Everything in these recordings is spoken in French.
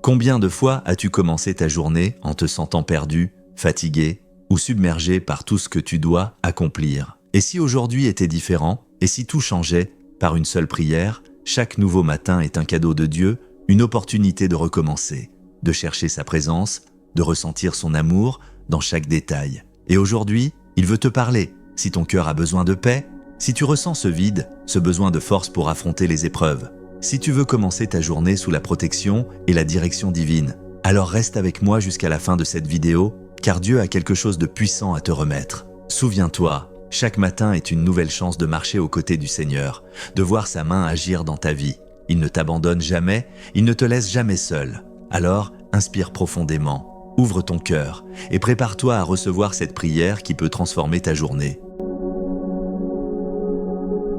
Combien de fois as-tu commencé ta journée en te sentant perdu, fatigué ou submergé par tout ce que tu dois accomplir? Et si aujourd'hui était différent? Et si tout changeait par une seule prière? Chaque nouveau matin est un cadeau de Dieu, une opportunité de recommencer, de chercher sa présence, de ressentir son amour dans chaque détail. Et aujourd'hui, il veut te parler. Si ton cœur a besoin de paix, si tu ressens ce vide, ce besoin de force pour affronter les épreuves, si tu veux commencer ta journée sous la protection et la direction divine, alors reste avec moi jusqu'à la fin de cette vidéo, car Dieu a quelque chose de puissant à te remettre. Souviens-toi, chaque matin est une nouvelle chance de marcher aux côtés du Seigneur, de voir sa main agir dans ta vie. Il ne t'abandonne jamais, il ne te laisse jamais seul. Alors, inspire profondément, ouvre ton cœur et prépare-toi à recevoir cette prière qui peut transformer ta journée.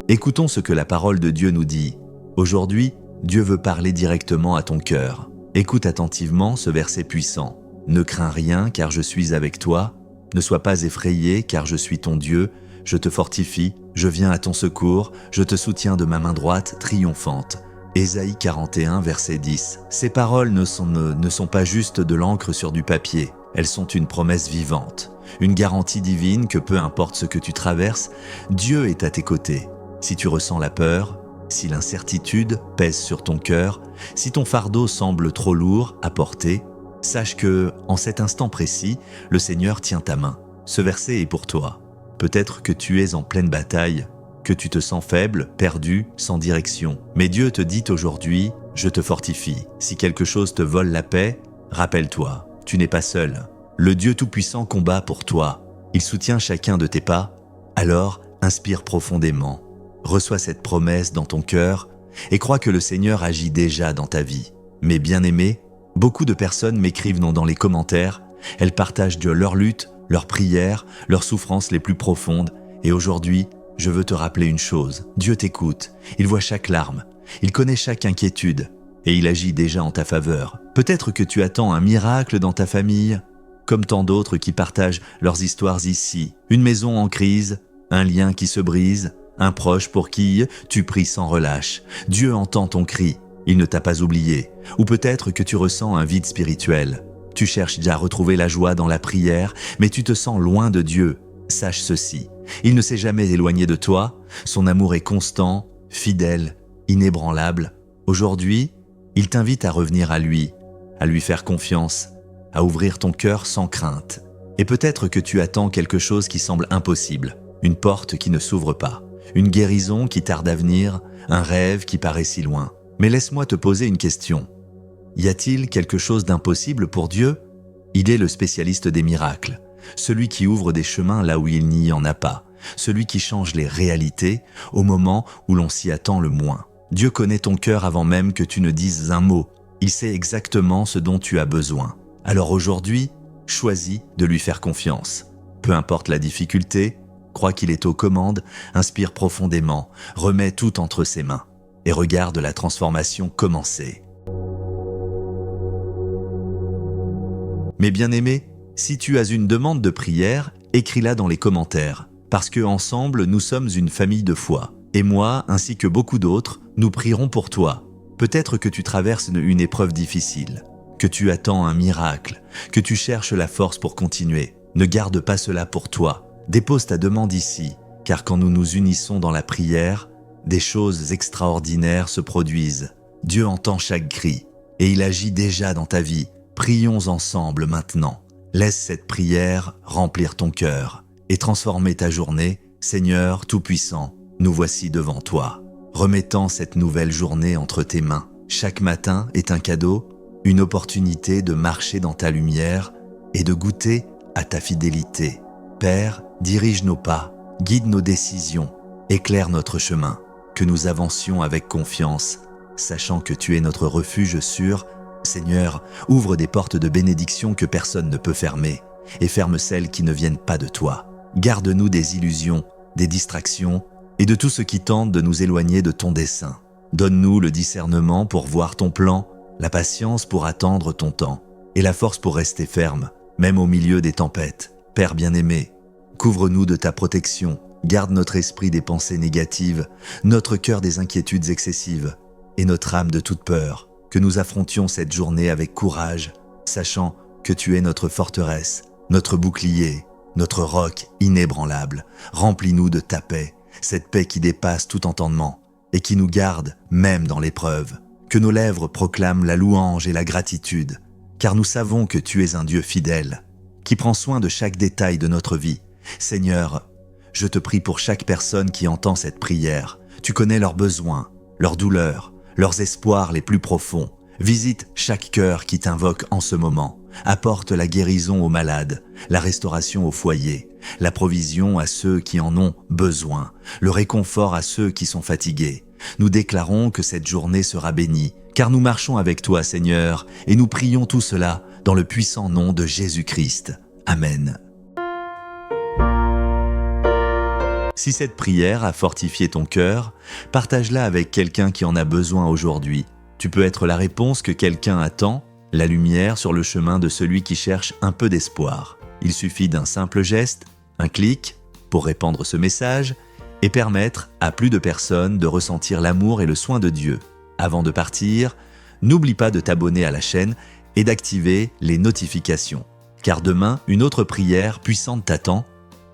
Écoutons ce que la parole de Dieu nous dit. Aujourd'hui, Dieu veut parler directement à ton cœur. Écoute attentivement ce verset puissant. Ne crains rien car je suis avec toi. Ne sois pas effrayé car je suis ton Dieu. Je te fortifie, je viens à ton secours, je te soutiens de ma main droite triomphante. Ésaïe 41, verset 10. Ces paroles ne sont pas juste de l'encre sur du papier. Elles sont une promesse vivante, une garantie divine que peu importe ce que tu traverses, Dieu est à tes côtés. Si tu ressens la peur, si l'incertitude pèse sur ton cœur, si ton fardeau semble trop lourd à porter, sache que, en cet instant précis, le Seigneur tient ta main. Ce verset est pour toi. Peut-être que tu es en pleine bataille, que tu te sens faible, perdu, sans direction. Mais Dieu te dit aujourd'hui, je te fortifie. Si quelque chose te vole la paix, rappelle-toi, tu n'es pas seul. Le Dieu Tout-Puissant combat pour toi. Il soutient chacun de tes pas. Alors, inspire profondément. Reçois cette promesse dans ton cœur et crois que le Seigneur agit déjà dans ta vie. Mais bien-aimé, beaucoup de personnes m'écrivent dans les commentaires. Elles partagent de leur lutte, leurs prières, leurs souffrances les plus profondes. Et aujourd'hui, je veux te rappeler une chose. Dieu t'écoute, il voit chaque larme, il connaît chaque inquiétude et il agit déjà en ta faveur. Peut-être que tu attends un miracle dans ta famille, comme tant d'autres qui partagent leurs histoires ici. Une maison en crise, un lien qui se brise, un proche pour qui tu pries sans relâche. Dieu entend ton cri, il ne t'a pas oublié. Ou peut-être que tu ressens un vide spirituel. Tu cherches déjà à retrouver la joie dans la prière, mais tu te sens loin de Dieu. Sache ceci, il ne s'est jamais éloigné de toi, son amour est constant, fidèle, inébranlable. Aujourd'hui, il t'invite à revenir à lui faire confiance, à ouvrir ton cœur sans crainte. Et peut-être que tu attends quelque chose qui semble impossible, une porte qui ne s'ouvre pas, une guérison qui tarde à venir, un rêve qui paraît si loin. Mais laisse-moi te poser une question. Y a-t-il quelque chose d'impossible pour Dieu? Il est le spécialiste des miracles, celui qui ouvre des chemins là où il n'y en a pas, celui qui change les réalités au moment où l'on s'y attend le moins. Dieu connaît ton cœur avant même que tu ne dises un mot. Il sait exactement ce dont tu as besoin. Alors aujourd'hui, choisis de lui faire confiance. Peu importe la difficulté, crois qu'il est aux commandes, inspire profondément, remets tout entre ses mains et regarde la transformation commencer. Mes bien-aimés, si tu as une demande de prière, écris-la dans les commentaires, parce que ensemble, nous sommes une famille de foi. Et moi, ainsi que beaucoup d'autres, nous prierons pour toi. Peut-être que tu traverses une épreuve difficile, que tu attends un miracle, que tu cherches la force pour continuer. Ne garde pas cela pour toi. Dépose ta demande ici, car quand nous nous unissons dans la prière, des choses extraordinaires se produisent. Dieu entend chaque cri, et il agit déjà dans ta vie. Prions ensemble maintenant. Laisse cette prière remplir ton cœur et transformer ta journée. Seigneur Tout-Puissant, nous voici devant toi, remettant cette nouvelle journée entre tes mains. Chaque matin est un cadeau, une opportunité de marcher dans ta lumière et de goûter à ta fidélité. Père, dirige nos pas, guide nos décisions, éclaire notre chemin, que nous avancions avec confiance, sachant que tu es notre refuge sûr. Seigneur, ouvre des portes de bénédiction que personne ne peut fermer, et ferme celles qui ne viennent pas de toi. Garde-nous des illusions, des distractions, et de tout ce qui tente de nous éloigner de ton dessein. Donne-nous le discernement pour voir ton plan, la patience pour attendre ton temps, et la force pour rester ferme, même au milieu des tempêtes. Père bien-aimé, couvre-nous de ta protection, garde notre esprit des pensées négatives, notre cœur des inquiétudes excessives, et notre âme de toute peur. que nous affrontions cette journée avec courage, sachant que tu es notre forteresse, notre bouclier, notre roc inébranlable. Remplis-nous de ta paix, cette paix qui dépasse tout entendement et qui nous garde même dans l'épreuve. Que nos lèvres proclament la louange et la gratitude, car nous savons que tu es un Dieu fidèle, qui prend soin de chaque détail de notre vie. Seigneur, je te prie pour chaque personne qui entend cette prière. Tu connais leurs besoins, leurs douleurs, leurs espoirs les plus profonds. Visite chaque cœur qui t'invoque en ce moment. Apporte la guérison aux malades, la restauration au foyer, la provision à ceux qui en ont besoin, le réconfort à ceux qui sont fatigués. Nous déclarons que cette journée sera bénie, car nous marchons avec toi, Seigneur, et nous prions tout cela dans le puissant nom de Jésus-Christ. Amen. Si cette prière a fortifié ton cœur, partage-la avec quelqu'un qui en a besoin aujourd'hui. Tu peux être la réponse que quelqu'un attend, la lumière sur le chemin de celui qui cherche un peu d'espoir. Il suffit d'un simple geste, un clic, pour répandre ce message et permettre à plus de personnes de ressentir l'amour et le soin de Dieu. Avant de partir, n'oublie pas de t'abonner à la chaîne et d'activer les notifications, car demain, une autre prière puissante t'attend.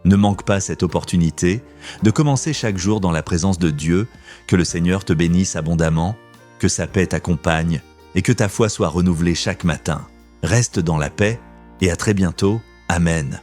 Ne manque pas cette opportunité de commencer chaque jour dans la présence de Dieu, que le Seigneur te bénisse abondamment, que sa paix t'accompagne et que ta foi soit renouvelée chaque matin. Reste dans la paix et à très bientôt. Amen.